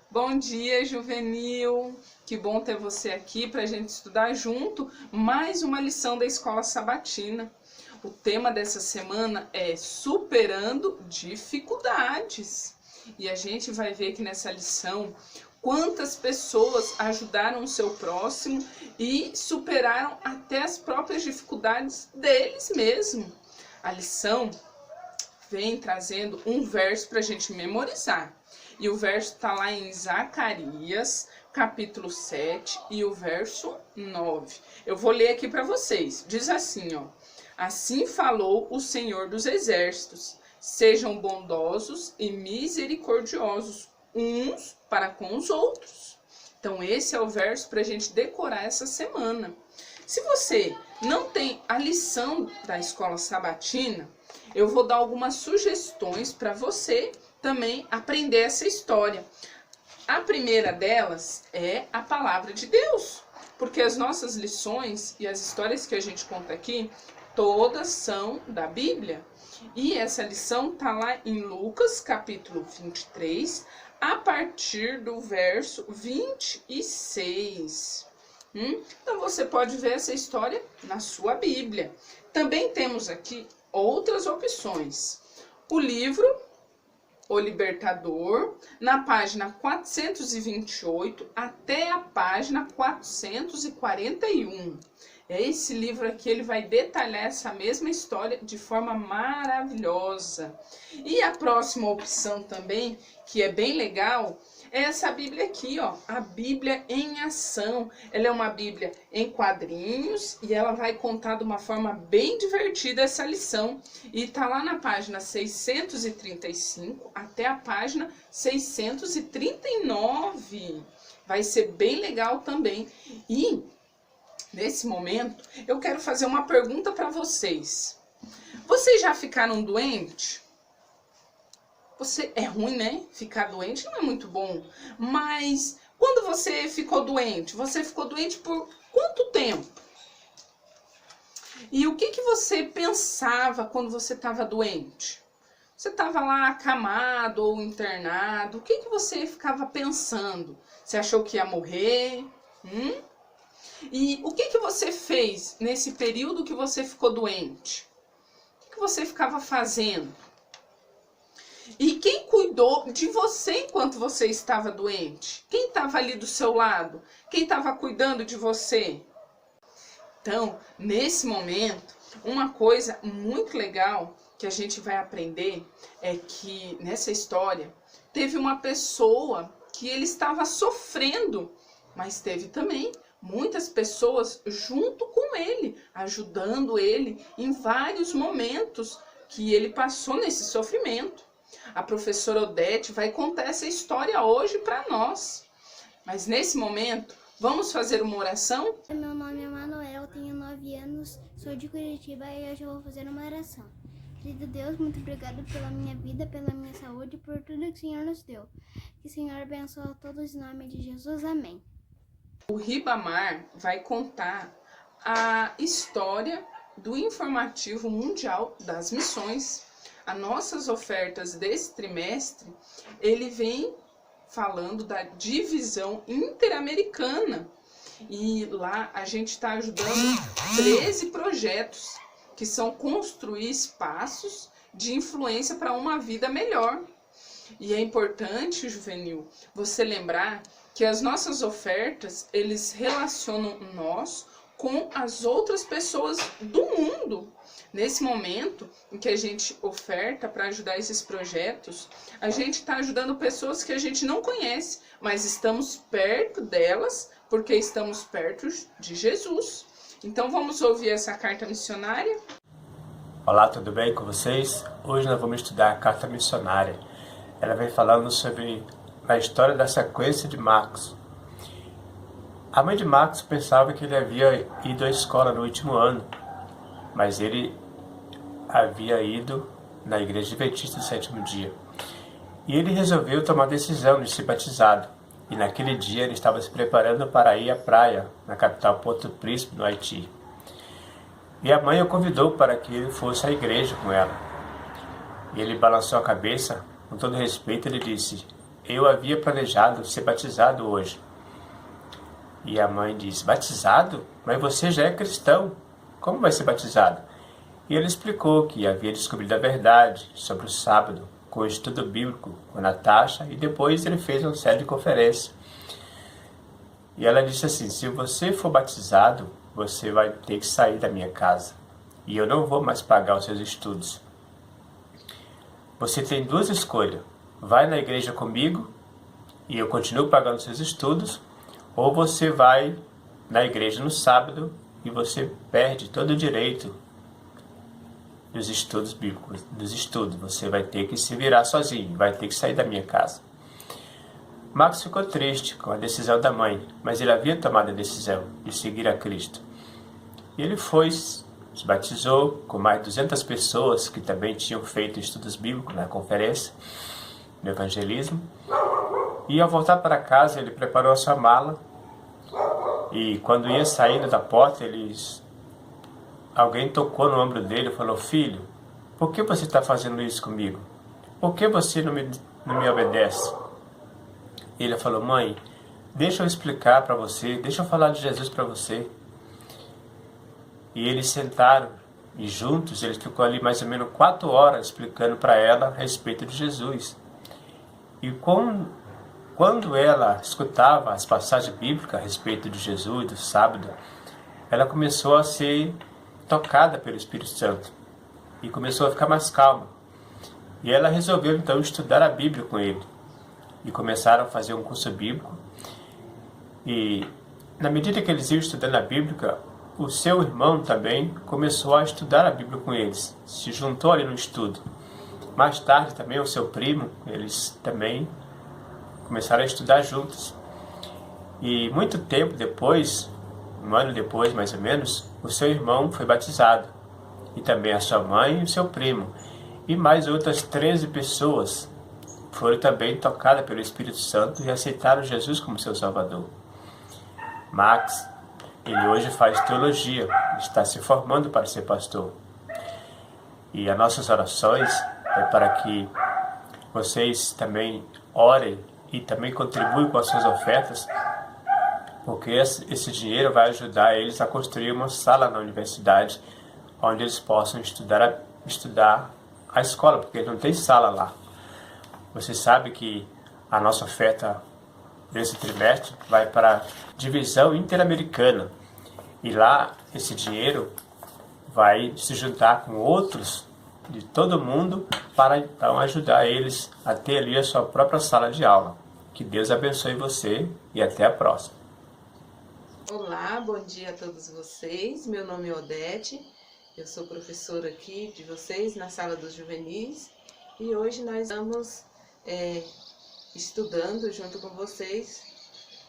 Bom dia, Juvenil! Que bom ter você aqui para a gente estudar junto mais uma lição da Escola Sabatina. O tema dessa semana é Superando Dificuldades. E a gente vai ver aqui nessa lição quantas pessoas ajudaram o seu próximo e superaram até as próprias dificuldades deles mesmos. A lição vem trazendo um verso para a gente memorizar. E o verso está lá em Zacarias, capítulo 7 e o verso 9. Eu vou ler aqui para vocês. Diz assim, ó. Assim falou o Senhor dos Exércitos. Sejam bondosos e misericordiosos uns para com os outros. Então esse é o verso para a gente decorar essa semana. Se você não tem a lição da Escola Sabatina, eu vou dar algumas sugestões para você também aprender essa história. A primeira delas é a palavra de Deus, porque as nossas lições e as histórias que a gente conta aqui, todas são da Bíblia. E essa lição está lá em Lucas, capítulo 23, a partir do verso 26. Então você pode ver essa história na sua Bíblia. Também temos aqui outras opções. O livro O Libertador, na página 428 até a página 441. Esse livro aqui ele vai detalhar essa mesma história de forma maravilhosa. E a próxima opção também, que é bem legal, é essa Bíblia aqui, ó, a Bíblia em Ação. Ela é uma Bíblia em quadrinhos e ela vai contar de uma forma bem divertida essa lição. E tá lá na página 635 até a página 639. Vai ser bem legal também. E nesse momento eu quero fazer uma pergunta para vocês. Vocês já ficaram doentes? É ruim, né? Ficar doente não é muito bom. Mas quando você ficou doente por quanto tempo? E o que você pensava quando você estava doente? Você estava lá acamado ou internado. O que você ficava pensando? Você achou que ia morrer? E o que você fez nesse período que você ficou doente? O que você ficava fazendo? E quem cuidou de você enquanto você estava doente? Quem estava ali do seu lado? Quem estava cuidando de você? Então, nesse momento, uma coisa muito legal que a gente vai aprender é que nessa história teve uma pessoa que ele estava sofrendo, mas teve também muitas pessoas junto com ele, ajudando ele em vários momentos que ele passou nesse sofrimento. A professora Odete vai contar essa história hoje para nós. Mas nesse momento, vamos fazer uma oração? Meu nome é Manuel, tenho 9 anos, sou de Curitiba e hoje eu vou fazer uma oração. Querido Deus, muito obrigado pela minha vida, pela minha saúde e por tudo que o Senhor nos deu. Que o Senhor abençoe a todos em nome de Jesus. Amém. O Ribamar vai contar a história do Informativo Mundial das Missões. As nossas ofertas desse trimestre, ele vem falando da divisão interamericana. E lá a gente está ajudando 13 projetos, que são construir espaços de influência para uma vida melhor. E é importante, Juvenil, você lembrar que as nossas ofertas, eles relacionam nós com as outras pessoas do mundo. Nesse momento em que a gente oferta para ajudar esses projetos, a gente está ajudando pessoas que a gente não conhece, mas estamos perto delas porque estamos perto de Jesus. Então vamos ouvir essa carta missionária? Olá, tudo bem com vocês? Hoje nós vamos estudar a carta missionária. Ela vem falando sobre a história da sequência de Marcos. A mãe de Marcos pensava que ele havia ido à escola no último ano, mas ele havia ido na igreja adventista do sétimo dia. E ele resolveu tomar a decisão de ser batizado. E naquele dia ele estava se preparando para ir à praia, na capital Porto Príncipe, no Haiti. E a mãe o convidou para que ele fosse à igreja com ela. E ele balançou a cabeça, com todo respeito, ele disse: eu havia planejado ser batizado hoje. E a mãe disse, batizado? Mas você já é cristão, como vai ser batizado? E ele explicou que havia descobrido a verdade sobre o sábado, com o estudo bíblico com Natasha, e depois ele fez uma série de conferências. E ela disse assim, se você for batizado, você vai ter que sair da minha casa, e eu não vou mais pagar os seus estudos. Você tem duas escolhas, vai na igreja comigo, e eu continuo pagando os seus estudos, ou você vai na igreja no sábado, e você perde todo o direito dos estudos bíblicos, dos estudos. Você vai ter que se virar sozinho, vai ter que sair da minha casa. Max ficou triste com a decisão da mãe, mas ele havia tomado a decisão de seguir a Cristo. E ele foi, se batizou com mais de 200 pessoas que também tinham feito estudos bíblicos na conferência, no evangelismo. E ao voltar para casa, ele preparou a sua mala, e quando ia saindo da porta, alguém tocou no ombro dele e falou, filho, por que você está fazendo isso comigo? Por que você não me obedece? E ele falou, mãe, deixa eu explicar para você, deixa eu falar de Jesus para você. E eles sentaram e juntos ele ficou ali mais ou menos 4 horas explicando para ela a respeito de Jesus. E quando ela escutava as passagens bíblicas a respeito de Jesus, do sábado, ela começou a ser tocada pelo Espírito Santo e começou a ficar mais calma. E ela resolveu então estudar a Bíblia com ele. E começaram a fazer um curso bíblico. E na medida que eles iam estudando a Bíblia, o seu irmão também começou a estudar a Bíblia com eles. Se juntou ali no estudo. Mais tarde também o seu primo, eles também começaram a estudar juntos. E muito tempo depois, 1 ano depois mais ou menos, o seu irmão foi batizado. E também a sua mãe e o seu primo. E mais outras 13 pessoas foram também tocadas pelo Espírito Santo e aceitaram Jesus como seu Salvador. Max, ele hoje faz teologia, está se formando para ser pastor. E as nossas orações é para que vocês também orem e também contribuem com as suas ofertas, porque esse dinheiro vai ajudar eles a construir uma sala na universidade, onde eles possam estudar a escola, porque não tem sala lá. Você sabe que a nossa oferta desse trimestre vai para a divisão interamericana. E lá, esse dinheiro vai se juntar com outros de todo mundo para então ajudar eles a ter ali a sua própria sala de aula. Que Deus abençoe você e até a próxima. Olá, bom dia a todos vocês. Meu nome é Odete, eu sou professora aqui de vocês na Sala dos Juvenis e hoje nós estamos estudando junto com vocês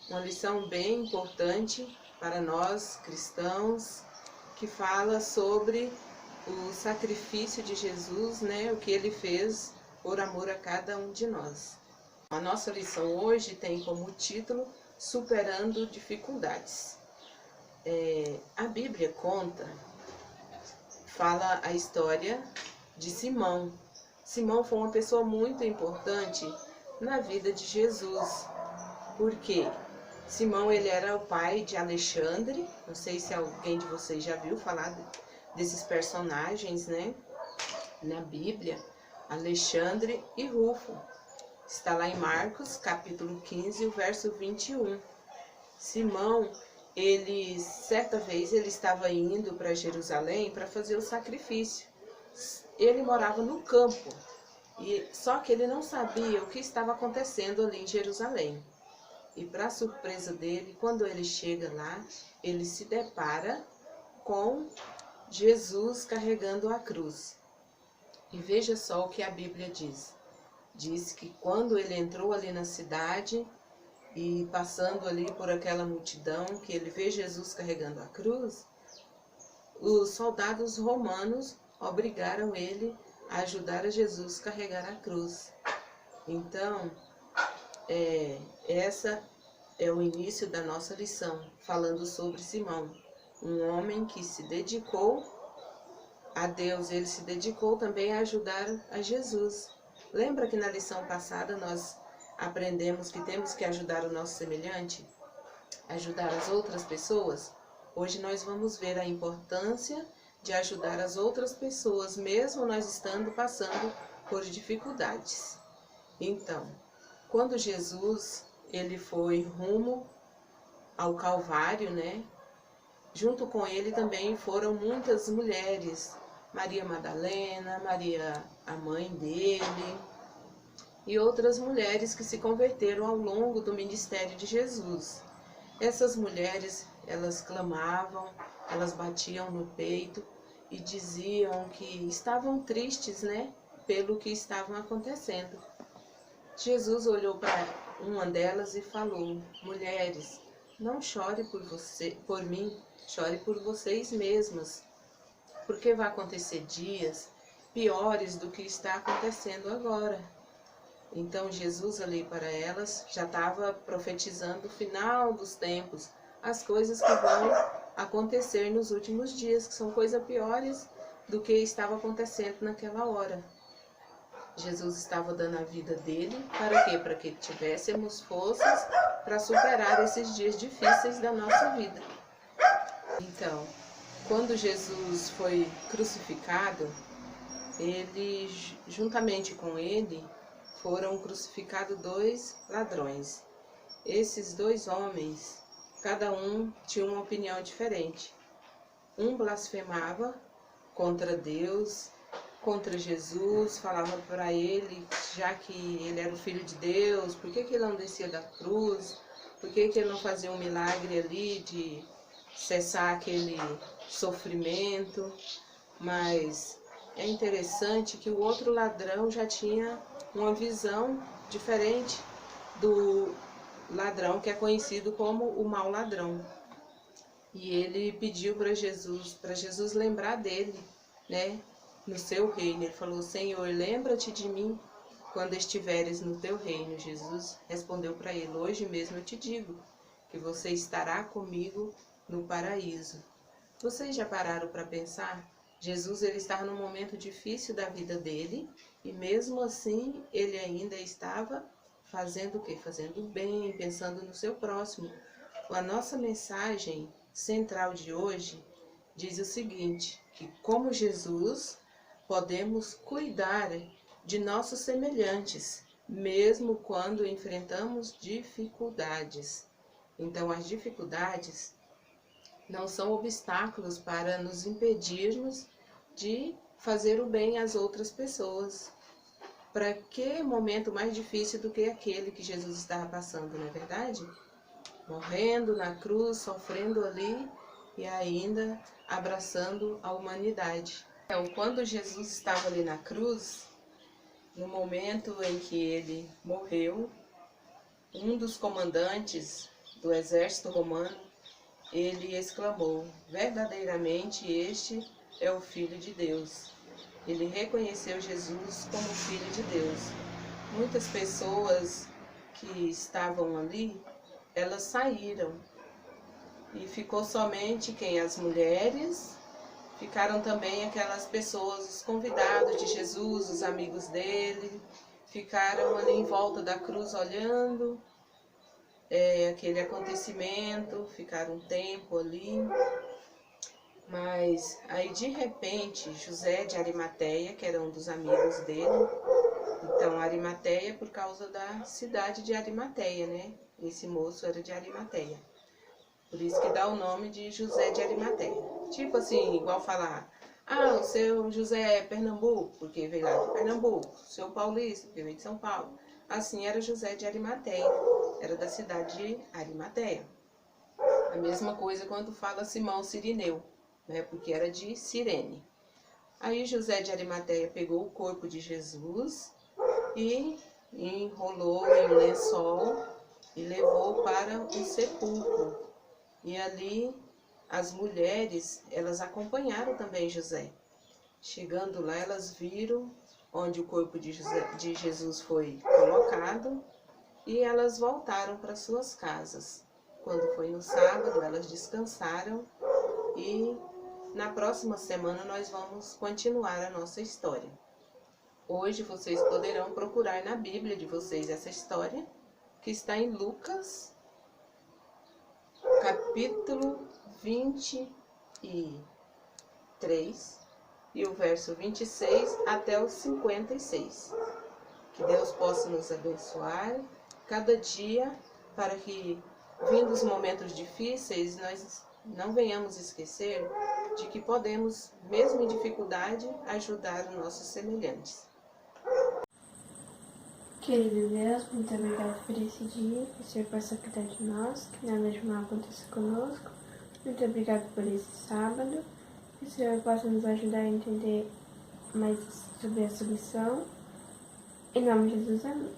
uma lição bem importante para nós cristãos, que fala sobre o sacrifício de Jesus, né, o que ele fez por amor a cada um de nós. A nossa lição hoje tem como título Superando Dificuldades. A Bíblia fala a história de Simão. Simão foi uma pessoa muito importante na vida de Jesus. Por quê? Simão, ele era o pai de Alexandre. Não sei se alguém de vocês já viu falar desses personagens, né? Na Bíblia, Alexandre e Rufo. Está lá em Marcos, capítulo 15, o verso 21. Simão, certa vez, ele estava indo para Jerusalém para fazer o sacrifício. Ele morava no campo, só que ele não sabia o que estava acontecendo ali em Jerusalém. E para surpresa dele, quando ele chega lá, ele se depara com Jesus carregando a cruz. E veja só o que a Bíblia diz. Diz que quando ele entrou ali na cidade e passando ali por aquela multidão, que ele vê Jesus carregando a cruz, os soldados romanos obrigaram ele a ajudar a Jesus a carregar a cruz. Então, essa é o início da nossa lição, falando sobre Simão, um homem que se dedicou a Deus, ele se dedicou também a ajudar a Jesus. Lembra que na lição passada nós aprendemos que temos que ajudar o nosso semelhante, ajudar as outras pessoas, hoje nós vamos ver a importância de ajudar as outras pessoas, mesmo nós estando passando por dificuldades. Então, quando Jesus ele foi rumo ao Calvário, né? Junto com ele também foram muitas mulheres, Maria Madalena, Maria, a mãe dele, e outras mulheres que se converteram ao longo do ministério de Jesus. Essas mulheres, elas clamavam, elas batiam no peito e diziam que estavam tristes, né, pelo que estavam acontecendo. Jesus olhou para uma delas e falou: mulheres, não chore por mim, chore por vocês mesmas, porque vai acontecer dias piores do que está acontecendo agora. Então Jesus ali para elas já estava profetizando o final dos tempos, as coisas que vão acontecer nos últimos dias, que são coisas piores do que estava acontecendo naquela hora. Jesus estava dando a vida dele, para quê? Para que tivéssemos forças para superar esses dias difíceis da nossa vida. Então, quando Jesus foi crucificado, juntamente com ele, foram crucificados 2 ladrões. Esses 2 homens, cada um tinha uma opinião diferente. Um blasfemava contra Deus, contra Jesus, falava para ele, já que ele era o Filho de Deus, por que ele não descia da cruz, por que ele não fazia um milagre ali de cessar aquele sofrimento. Mas é interessante que o outro ladrão já tinha uma visão diferente do ladrão que é conhecido como o mau ladrão. E ele pediu para Jesus lembrar dele, né, no seu reino. Ele falou: Senhor, lembra-te de mim quando estiveres no teu reino. Jesus respondeu para ele: hoje mesmo eu te digo que você estará comigo no paraíso. Vocês já pararam para pensar? Jesus ele estava num momento difícil da vida dele e mesmo assim ele ainda estava fazendo o quê? Fazendo bem, pensando no seu próximo. A nossa mensagem central de hoje diz o seguinte, que como Jesus podemos cuidar de nossos semelhantes, mesmo quando enfrentamos dificuldades. Então as dificuldades não são obstáculos para nos impedirmos de fazer o bem às outras pessoas. Para que momento mais difícil do que aquele que Jesus estava passando, não é verdade? Morrendo na cruz, sofrendo ali e ainda abraçando a humanidade. Então, quando Jesus estava ali na cruz, no momento em que ele morreu, um dos comandantes do exército romano, ele exclamou: verdadeiramente este é o Filho de Deus. Ele reconheceu Jesus como Filho de Deus. Muitas pessoas que estavam ali, elas saíram. E ficou somente quem? As mulheres. Ficaram também aquelas pessoas, os convidados de Jesus, os amigos dele. Ficaram ali em volta da cruz olhando aquele acontecimento, ficaram um tempo ali, mas aí de repente José de Arimateia, que era um dos amigos dele, então Arimateia por causa da cidade de Arimateia, né? Esse moço era de Arimateia, por isso que dá o nome de José de Arimateia. Tipo assim, igual falar, o seu José é Pernambuco, porque veio lá de Pernambuco, o seu Paulista, porque veio de São Paulo. Assim era José de Arimateia, era da cidade de Arimateia. A mesma coisa quando fala Simão Cirineu, né, porque era de Cirene. Aí José de Arimateia pegou o corpo de Jesus e enrolou em um lençol e levou para o sepulcro. E ali as mulheres, elas acompanharam também José. Chegando lá, elas viram onde o corpo de Jesus foi colocado e elas voltaram para suas casas. Quando foi no sábado, elas descansaram e na próxima semana nós vamos continuar a nossa história. Hoje vocês poderão procurar na Bíblia de vocês essa história, que está em Lucas, capítulo 23, e o verso 26 até o 56. Que Deus possa nos abençoar cada dia, para que, vindo os momentos difíceis, nós não venhamos esquecer de que podemos, mesmo em dificuldade, ajudar os nossos semelhantes. Querido Deus, muito obrigado por esse dia, que o Senhor possa cuidar de nós, que nada de mal aconteça conosco. Muito obrigado por esse sábado, que o Senhor possa nos ajudar a entender mais sobre essa lição. Em nome de Jesus, amém.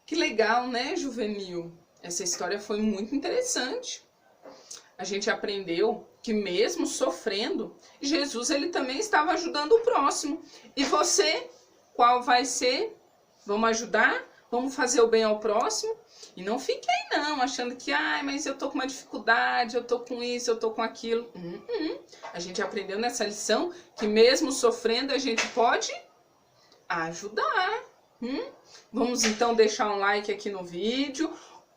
Que legal, né, Juvenil? Essa história foi muito interessante. A gente aprendeu que mesmo sofrendo, Jesus ele também estava ajudando o próximo. E você, qual vai ser? Vamos ajudar? Vamos fazer o bem ao próximo? E não fique aí não, achando que, mas eu tô com uma dificuldade, eu tô com isso, eu tô com aquilo. A gente aprendeu nessa lição que mesmo sofrendo a gente pode ajudar. Vamos então deixar um like aqui no vídeo.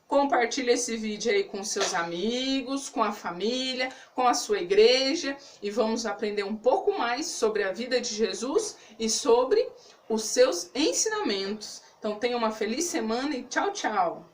Compartilhe esse vídeo aí com seus amigos, com a família, com a sua igreja. E vamos aprender um pouco mais sobre a vida de Jesus e sobre os seus ensinamentos. Então tenha uma feliz semana e tchau, tchau!